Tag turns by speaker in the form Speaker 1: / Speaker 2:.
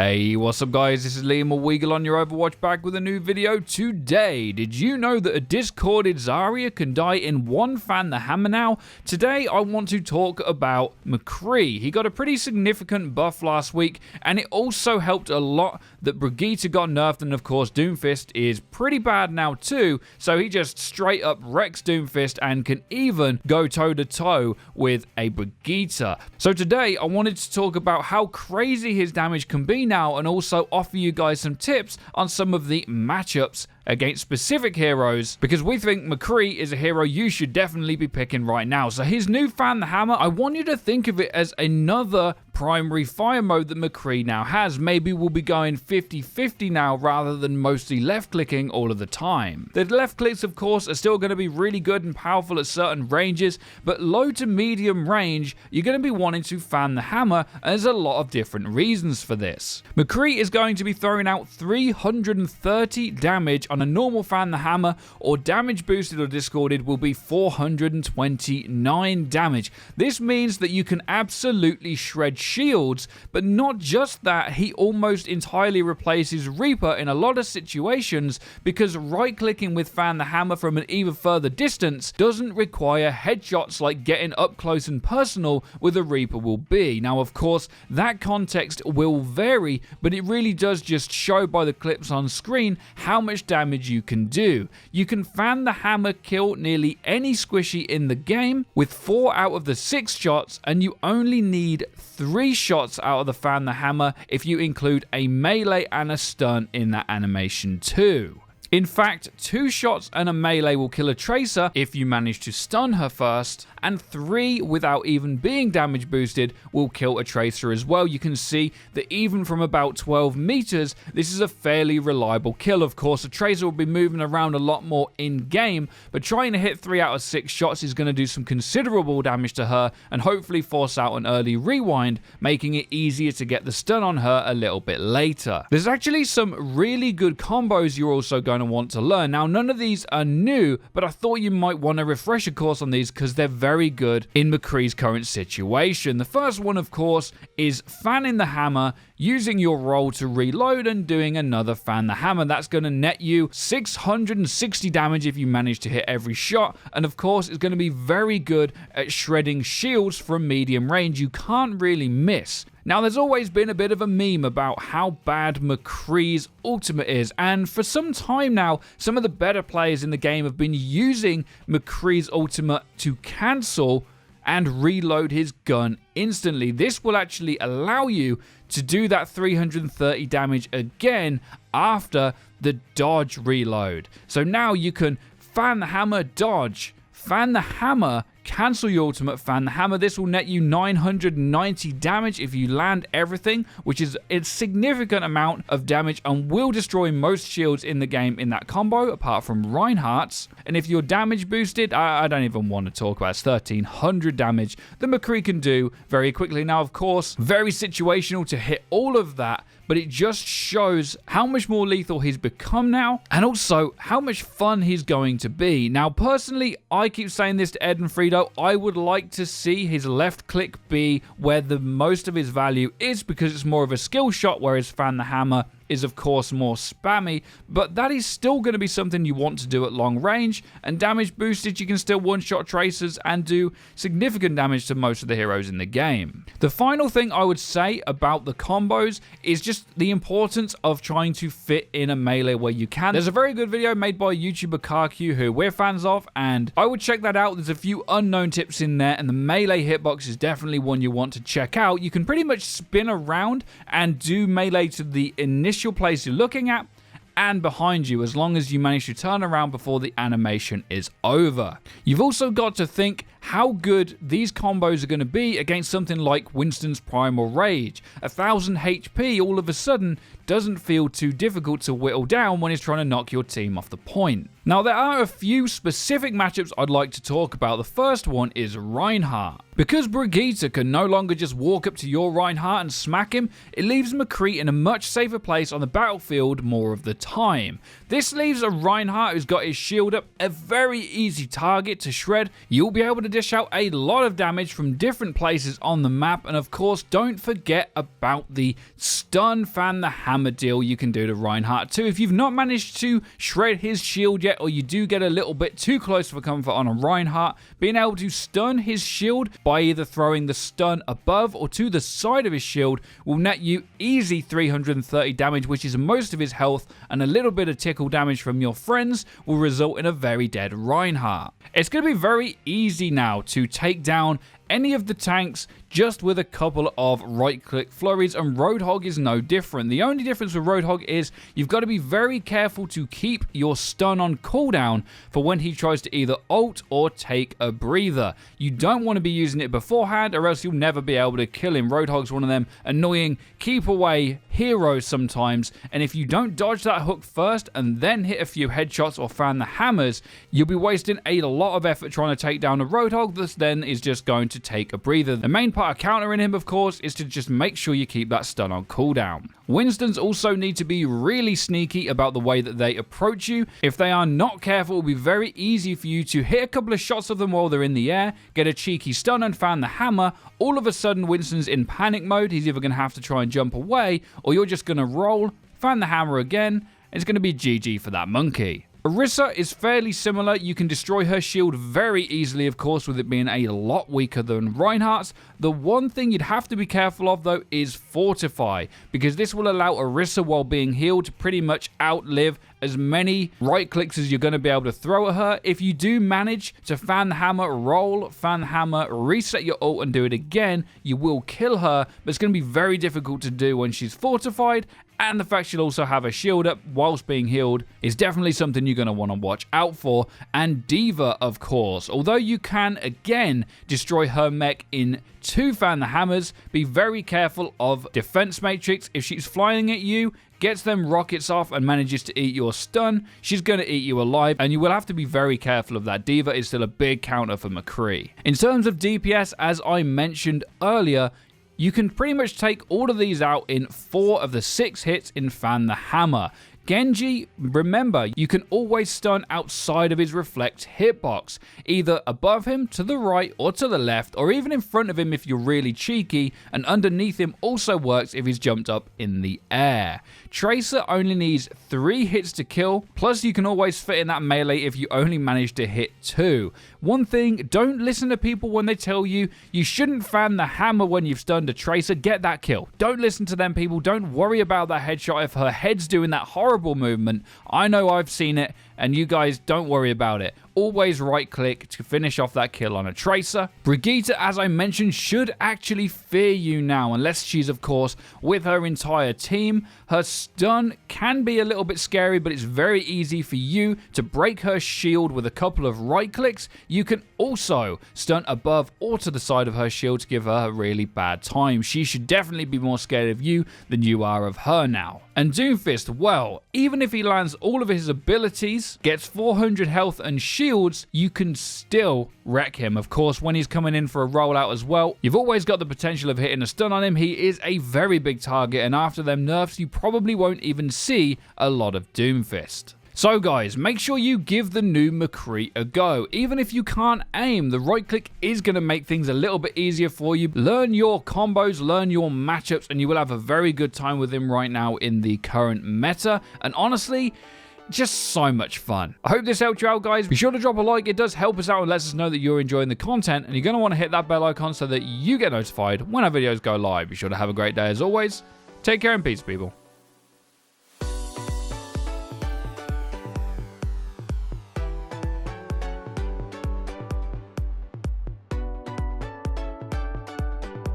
Speaker 1: Hey, what's up guys, this is Liam or Weagle on your Overwatch, back with a new video today. Did you know that a discorded Zarya can die in one fan the hammer now? Today I want to talk about McCree. He got a pretty significant buff last week, and it also helped a lot that Brigitte got nerfed, and of course Doomfist is pretty bad now too, so he just straight up wrecks Doomfist and can even go toe to toe with a Brigitte. So today I wanted to talk about how crazy his damage can be now, and also offer you guys some tips on some of the matchups against specific heroes, because we think McCree is a hero you should definitely be picking right now. So his new fan the hammer, I want you to think of it as another primary fire mode that McCree now has. Maybe we'll be going 50-50 now rather than mostly left clicking all of the time. The left clicks of course are still going to be really good and powerful at certain ranges, but low to medium range you're going to be wanting to fan the hammer, and there's a lot of different reasons for this. McCree is going to be throwing out 330 damage on a normal fan the hammer, or damage boosted or discorded will be 429 damage. This means that you can absolutely shred shields, but not just that, he almost entirely replaces Reaper in a lot of situations, because right clicking with fan the hammer from an even further distance doesn't require headshots like getting up close and personal with a Reaper will be. Now of course that context will vary, but it really does just show by the clips on screen how much damage you can do. You can fan the hammer kill nearly any squishy in the game with 4 out of the 6 shots, and you only need 3 shots out of the fan the hammer if you include a melee and a stun in that animation too. In fact, 2 shots and a melee will kill a Tracer if you manage to stun her first, and 3 without even being damage boosted will kill a Tracer as well. You can see that even from about 12 meters, this is a fairly reliable kill. Of course, a Tracer will be moving around a lot more in-game, but trying to hit 3 out of 6 shots is going to do some considerable damage to her and hopefully force out an early rewind, making it easier to get the stun on her a little bit later. There's actually some really good combos you're also going to want to learn. Now, none of these are new, but I thought you might want a refresher course on these because they're very good in McCree's current situation. The first one, of course, is fanning the hammer, using your roll to reload and doing another fan the hammer. That's going to net you 660 damage if you manage to hit every shot, and of course it's going to be very good at shredding shields from medium range. You can't really miss. Now, there's always been a bit of a meme about how bad McCree's ultimate is, and for some time now, some of the better players in the game have been using McCree's ultimate to cancel and reload his gun instantly. This will actually allow you to do that 330 damage again after the dodge reload. So now you can fan the hammer, dodge, fan the hammer, cancel your ultimate, fan the hammer. This will net you 990 damage if you land everything, which is a significant amount of damage and will destroy most shields in the game in that combo, apart from Reinhardt's. And if you're damage boosted, I don't even want to talk about it. It's 1300 damage that McCree can do very quickly. Now, of course, very situational to hit all of that, but it just shows how much more lethal he's become now, and also how much fun he's going to be. Now, personally, I keep saying this to Ed and FREEDO, I would like to see his left click be where the most of his value is, because it's more of a skill shot, whereas fan the hammer is of course more spammy, but that is still going to be something you want to do at long range, and damage boosted you can still one-shot Tracers and do significant damage to most of the heroes in the game. The final thing I would say about the combos is just the importance of trying to fit in a melee where you can. There's a very good video made by YouTuber Karq, who we're fans of, and I would check that out. There's a few unknown tips in there, and the melee hitbox is definitely one you want to check out. You can pretty much spin around and do melee to the initial place you're looking at and behind you, as long as you manage to turn around before the animation is over. You've also got to think how good these combos are going to be against something like Winston's Primal Rage. 1000 HP all of a sudden doesn't feel too difficult to whittle down when he's trying to knock your team off the point. Now, there are a few specific matchups I'd like to talk about. The first one is Reinhardt. Because Brigitte can no longer just walk up to your Reinhardt and smack him, it leaves McCree in a much safer place on the battlefield more of the time. This leaves a Reinhardt who's got his shield up a very easy target to shred. You'll be able to dish out a lot of damage from different places on the map. And of course, don't forget about the stun fan the hammer deal you can do to Reinhardt too. If you've not managed to shred his shield yet, or you do get a little bit too close for comfort on a Reinhardt, being able to stun his shield by either throwing the stun above or to the side of his shield will net you easy 330 damage, which is most of his health, and a little bit of tickle damage from your friends will result in a very dead Reinhardt. It's going to be very easy now to take down any of the tanks just with a couple of right-click flurries, and Roadhog is no different. The only difference with Roadhog is you've got to be very careful to keep your stun on cooldown for when he tries to either ult or take a breather. You don't want to be using it beforehand, or else you'll never be able to kill him. Roadhog's one of them annoying keep away heroes sometimes, and if you don't dodge that hook first and then hit a few headshots or fan the hammers, you'll be wasting a lot of effort trying to take down a Roadhog that then is just going to take a breather. The main part of countering him, of course, is to just make sure you keep that stun on cooldown. Winstons also need to be really sneaky about the way that they approach you. If they are not careful, it will be very easy for you to hit a couple of shots of them while they're in the air, get a cheeky stun and fan the hammer. All of a sudden, Winston's in panic mode. He's either going to have to try and jump away, or you're just going to roll, fan the hammer again. It's going to be GG for that monkey. Orisa is fairly similar. You can destroy her shield very easily, of course, with it being a lot weaker than Reinhardt's. The one thing you'd have to be careful of, though, is Fortify, because this will allow Orisa, while being healed, to pretty much outlive as many right clicks as you're going to be able to throw at her. If you do manage to fan the hammer, roll, fan the hammer, reset your ult and do it again, you will kill her, but it's going to be very difficult to do when she's fortified. And the fact she'll also have a shield up whilst being healed is definitely something you're going to want to watch out for. And D.Va, of course. Although you can, again, destroy her mech in 2 fan the hammers, be very careful of defense matrix. If she's flying at you, gets them rockets off and manages to eat your stun, she's going to eat you alive, and you will have to be very careful of that. D.Va is still a big counter for McCree. In terms of DPS, as I mentioned earlier, you can pretty much take all of these out in 4 of the 6 hits in Fan the Hammer. Genji, remember, you can always stun outside of his reflect hitbox, either above him, to the right, or to the left, or even in front of him if you're really cheeky, and underneath him also works if he's jumped up in the air. Tracer only needs 3 hits to kill, plus you can always fit in that melee if you only manage to hit 2. One thing, don't listen to people when they tell you you shouldn't fan the hammer when you've stunned a Tracer. Get that kill. Don't listen to them, people. Don't worry about that headshot if her head's doing that horrible movement. I know I've seen it, and you guys don't worry about it. Always right click to finish off that kill on a Tracer. Brigitte, as I mentioned, should actually fear you now, unless she's, of course, with her entire team. Her stun can be a little bit scary, but it's very easy for you to break her shield with a couple of right clicks. You can also stun above or to the side of her shield to give her a really bad time. She should definitely be more scared of you than you are of her now. And Doomfist, well, even if he lands all of his abilities, gets 400 health and shields, you can still wreck him. Of course, when he's coming in for a rollout as well, you've always got the potential of hitting a stun on him. He is a very big target, and after them nerfs, you probably won't even see a lot of Doomfist. So guys, make sure you give the new McCree a go. Even if you can't aim, the right click is going to make things a little bit easier for you. Learn your combos, learn your matchups, and you will have a very good time with him right now in the current meta. And honestly, just so much fun. I hope this helped you out, guys. Be sure to drop a like. It does help us out and lets us know that you're enjoying the content, and you're going to want to hit that bell icon so that you get notified when our videos go live. Be sure to have a great day as always. Take care and peace, people.